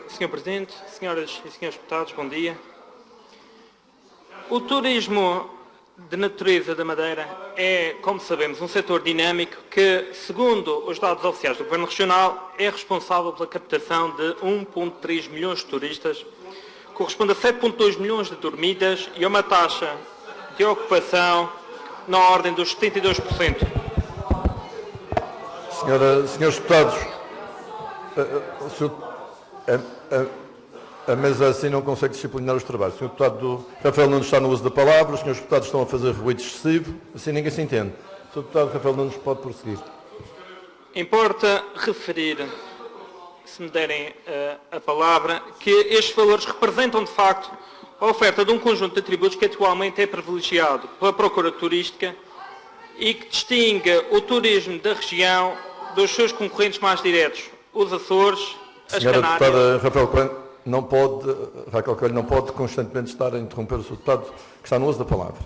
Sr. Presidente, senhoras e senhores deputados, bom dia. O turismo de natureza da Madeira é, como sabemos, um setor dinâmico que, segundo os dados oficiais do Governo Regional, é responsável pela captação de 1,3 milhões de turistas, corresponde a 7,2 milhões de dormidas e a uma taxa de ocupação na ordem dos 72%. Senhores deputados, a mesa assim não consegue disciplinar os trabalhos. O senhor deputado Rafael Nunes está no uso da palavra, os senhores deputados estão a fazer ruído excessivo, assim ninguém se entende. O senhor deputado Rafael Nunes pode prosseguir. Importa referir, se me derem a palavra, que estes valores representam, de facto, a oferta de um conjunto de atributos que atualmente é privilegiado pela procura turística e que distingue o turismo da região dos seus concorrentes mais diretos, os Açores, as Senhora Canárias. deputada Raquel Coelho não pode constantemente estar a interromper o senhor deputado que está no uso da palavra.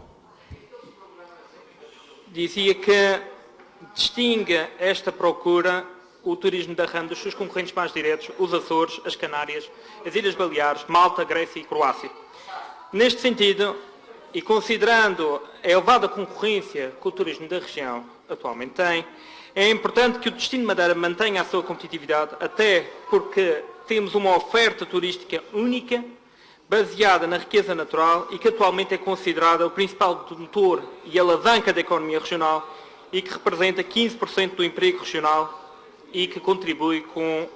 Dizia que distingue esta procura o turismo da rama dos seus concorrentes mais diretos, os Açores, as Canárias, as Ilhas Baleares, Malta, Grécia e Croácia. Neste sentido, e considerando a elevada concorrência que o turismo da região atualmente tem, é importante que o destino Madeira mantenha a sua competitividade, até porque temos uma oferta turística única, baseada na riqueza natural e que atualmente é considerada o principal motor e alavanca da economia regional e que representa 15% do emprego regional e que contribui com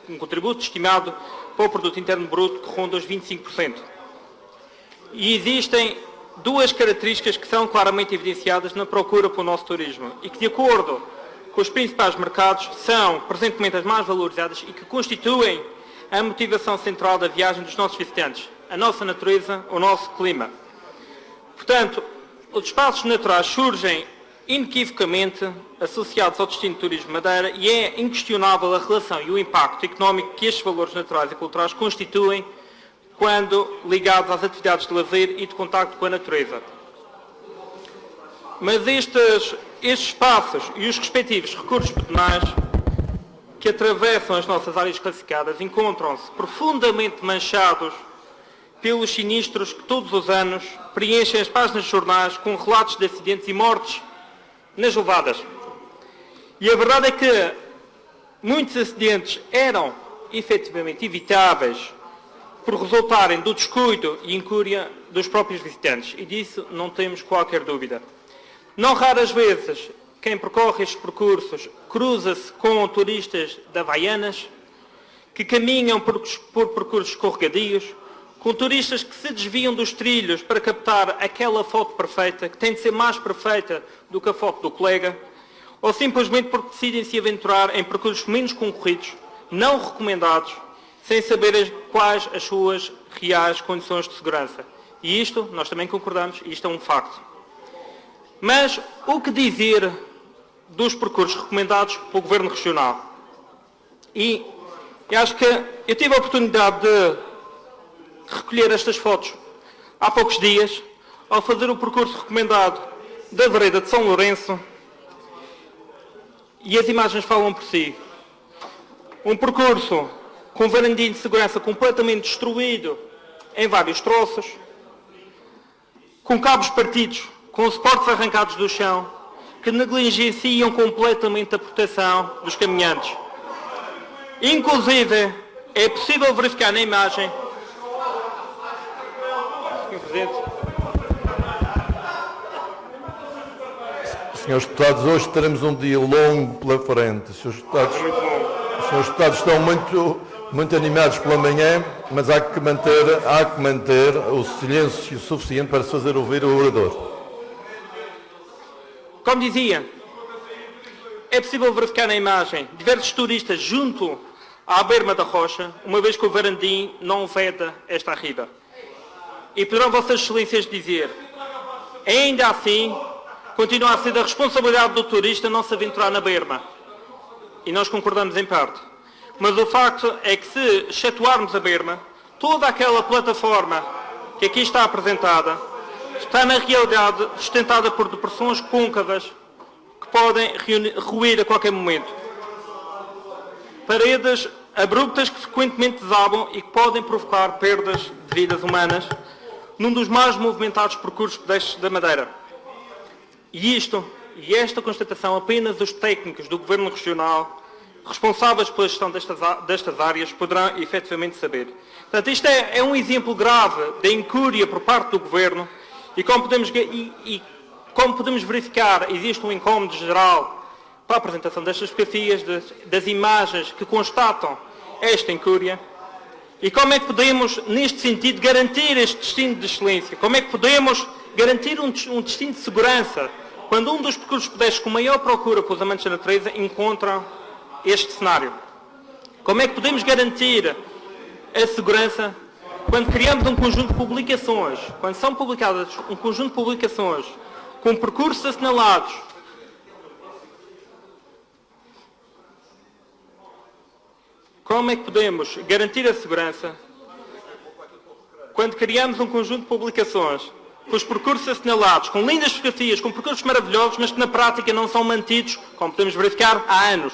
um contributo estimado para o produto interno bruto que ronda os 25%. E existem duas características que são claramente evidenciadas na procura pelo nosso turismo e que, de acordo com os principais mercados, são presentemente as mais valorizadas e que constituem a motivação central da viagem dos nossos visitantes: a nossa natureza, o nosso clima. Portanto, os espaços naturais surgem inequivocamente associados ao destino de turismo de Madeira e é inquestionável a relação e o impacto económico que estes valores naturais e culturais constituem quando ligados às atividades de lazer e de contacto com a natureza. Mas estes espaços e os respectivos recursos pedonais que atravessam as nossas áreas classificadas encontram-se profundamente manchados pelos sinistros que todos os anos preenchem as páginas de jornais com relatos de acidentes e mortes nas levadas. E a verdade é que muitos acidentes eram efetivamente evitáveis por resultarem do descuido e incúria dos próprios visitantes, e disso não temos qualquer dúvida. Não raras vezes, quem percorre estes percursos cruza-se com turistas de Havaianas, que caminham por percursos escorregadios, com turistas que se desviam dos trilhos para captar aquela foto perfeita, que tem de ser mais perfeita do que a foto do colega, ou simplesmente porque decidem se aventurar em percursos menos concorridos, não recomendados, sem saber quais as suas reais condições de segurança. E isto, nós também concordamos, isto é um facto. Mas o que dizer dos percursos recomendados pelo Governo Regional? E acho que eu tive a oportunidade de recolher estas fotos há poucos dias, ao fazer o percurso recomendado da Vereda de São Lourenço, e as imagens falam por si. Um percurso com varandinho de segurança completamente destruído em vários troços, com cabos partidos, com suportes arrancados do chão, que negligenciam completamente a proteção dos caminhantes. Inclusive, é possível verificar na imagem... Sr. Presidente. Senhores deputados, hoje teremos um dia longo pela frente. Os senhores deputados estão muito animados pela manhã, mas há que manter o silêncio suficiente para se fazer ouvir o orador. Como dizia, é possível verificar na imagem diversos turistas junto à berma da rocha, uma vez que o varandim não veda esta arriba. E poderão vossas excelências dizer, ainda assim, continua a ser da responsabilidade do turista não se aventurar na berma. E nós concordamos em parte. Mas o facto é que, se excetuarmos a berma, toda aquela plataforma que aqui está apresentada está, na realidade, sustentada por depressões côncavas que podem ruir a qualquer momento. Paredes abruptas que frequentemente desabam e que podem provocar perdas de vidas humanas num dos mais movimentados percursos pedestres da Madeira. E esta constatação apenas os técnicos do Governo Regional responsáveis pela gestão destas áreas poderão efetivamente saber. Portanto, isto é um exemplo grave da incúria por parte do Governo e como podemos verificar, existe um incómodo geral para a apresentação destas fotografias, das imagens que constatam esta incúria. E como é que podemos, neste sentido, garantir este destino de excelência? Como é que podemos garantir um destino de segurança quando um dos percursos pedestres com maior procura pelos amantes da natureza encontra este cenário? Como é que podemos garantir a segurança quando criamos um conjunto de publicações, quando são publicadas um conjunto de publicações com percursos assinalados, como é que podemos garantir a segurança quando criamos um conjunto de publicações com os percursos assinalados, com lindas fotografias, com percursos maravilhosos, mas que na prática não são mantidos, como podemos verificar, há anos?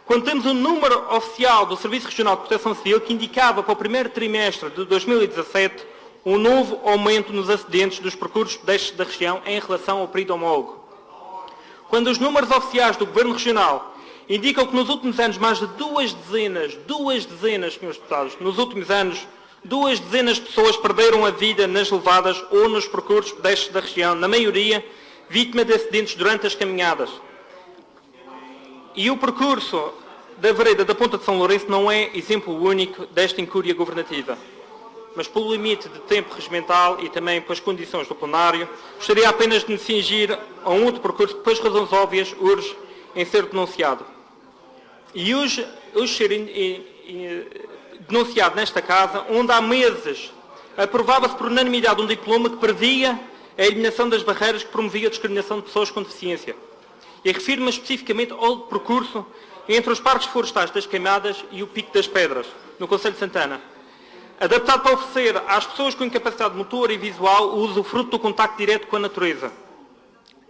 Quando temos um número oficial do Serviço Regional de Proteção Civil que indicava para o primeiro trimestre de 2017 um novo aumento nos acidentes dos percursos pedestres da região em relação ao período homólogo. Quando os números oficiais do Governo Regional indicam que nos últimos anos mais de duas dezenas, senhores deputados, nos últimos anos, 2 dezenas de pessoas perderam a vida nas levadas ou nos percursos pedestres da região, na maioria vítima de acidentes durante as caminhadas. E o percurso da vereda da Ponta de São Lourenço não é exemplo único desta incúria governativa. Mas pelo limite de tempo regimental e também pelas condições do plenário, gostaria apenas de me cingir a um outro percurso que, pelas razões óbvias, urge em ser denunciado. E hoje ser denunciado nesta Casa, onde há meses aprovava-se por unanimidade um diploma que previa a eliminação das barreiras que promovia a discriminação de pessoas com deficiência. E refiro-me especificamente ao percurso entre os parques florestais das Queimadas e o Pico das Pedras, no Concelho de Santana, adaptado para oferecer às pessoas com incapacidade motora e visual o usufruto do contacto direto com a natureza.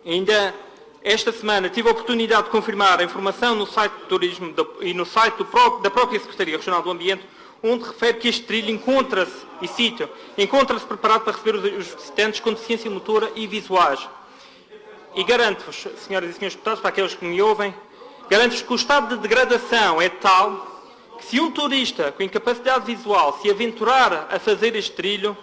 Ainda esta semana tive a oportunidade de confirmar a informação no site do Turismo e no site da própria Secretaria Regional do Ambiente, onde refere que este trilho encontra-se preparado para receber os visitantes com deficiência motora e visuais. E garanto-vos, senhoras e senhores deputados, para aqueles que me ouvem, garanto-vos que o estado de degradação é tal que se um turista com incapacidade visual se aventurar a fazer este trilho,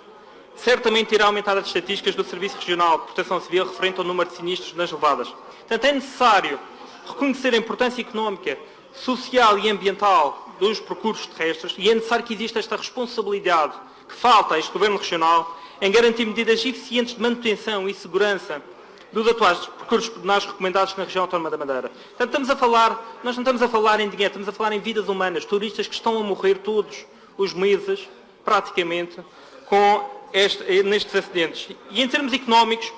certamente irá aumentar as estatísticas do Serviço Regional de Proteção Civil referente ao número de sinistros nas levadas. Portanto, é necessário reconhecer a importância económica, social e ambiental dos percursos terrestres e é necessário que exista esta responsabilidade que falta a este Governo Regional em garantir medidas eficientes de manutenção e segurança dos atuais percursos pedonais recomendados na região autónoma da Madeira. Portanto, nós não estamos a falar em dinheiro, estamos a falar em vidas humanas, turistas que estão a morrer todos os meses, praticamente, nestes acidentes. E em termos económicos,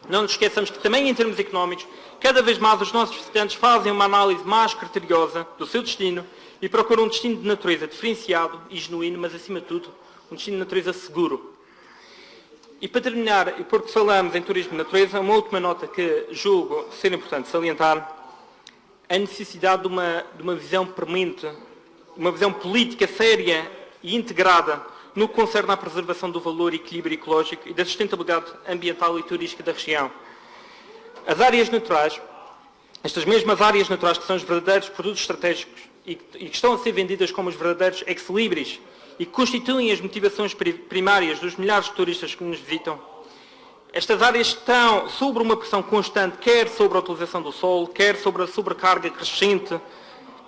não nos esqueçamos que também em termos económicos, cada vez mais os nossos visitantes fazem uma análise mais criteriosa do seu destino e procuram um destino de natureza diferenciado e genuíno, mas acima de tudo, um destino de natureza seguro. E para terminar, e porque falamos em turismo de natureza, uma última nota que julgo ser importante salientar, a necessidade de uma visão premente, uma visão política séria e integrada no que concerne à preservação do valor e equilíbrio ecológico e da sustentabilidade ambiental e turística da região. As áreas naturais, estas mesmas áreas naturais que são os verdadeiros produtos estratégicos e que estão a ser vendidas como os verdadeiros ex-libris e que constituem as motivações primárias dos milhares de turistas que nos visitam, estas áreas estão sob uma pressão constante, quer sobre a utilização do solo, quer sobre a sobrecarga crescente,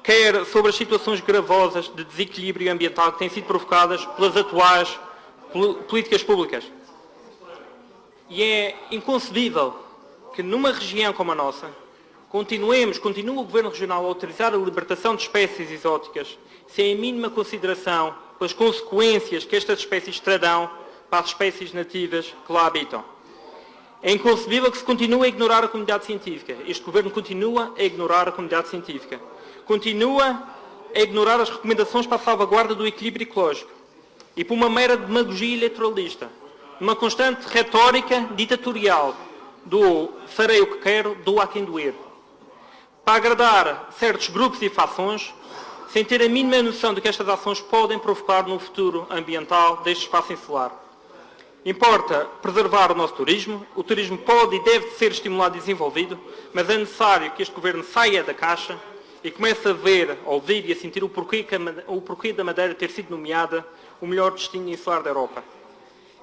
quer sobre as situações gravosas de desequilíbrio ambiental que têm sido provocadas pelas atuais políticas públicas. E é inconcebível que numa região como a nossa, continue o Governo Regional a autorizar a libertação de espécies exóticas sem a mínima consideração pelas consequências que estas espécies trarão para as espécies nativas que lá habitam. É inconcebível que se continue a ignorar a comunidade científica. Este Governo continua a ignorar a comunidade científica. Continua a ignorar as recomendações para a salvaguarda do equilíbrio ecológico. E por uma mera demagogia eleitoralista, numa constante retórica ditatorial do farei o que quero, dou a quem doer. Para agradar certos grupos e fações, sem ter a mínima noção do que estas ações podem provocar no futuro ambiental deste espaço insular. Importa preservar o nosso turismo. O turismo pode e deve ser estimulado e desenvolvido, mas é necessário que este Governo saia da caixa e comece a ver, a ouvir e a sentir o porquê da Madeira ter sido nomeada o melhor destino insular da Europa.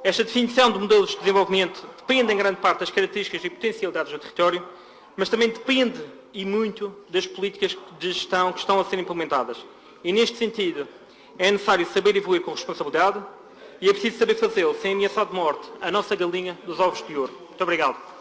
Esta definição de modelos de desenvolvimento depende em grande parte das características e potencialidades do território, mas também depende e muito das políticas de gestão que estão a ser implementadas. E neste sentido, é necessário saber evoluir com responsabilidade e é preciso saber fazê-lo sem ameaçar de morte a nossa galinha dos ovos de ouro. Muito obrigado.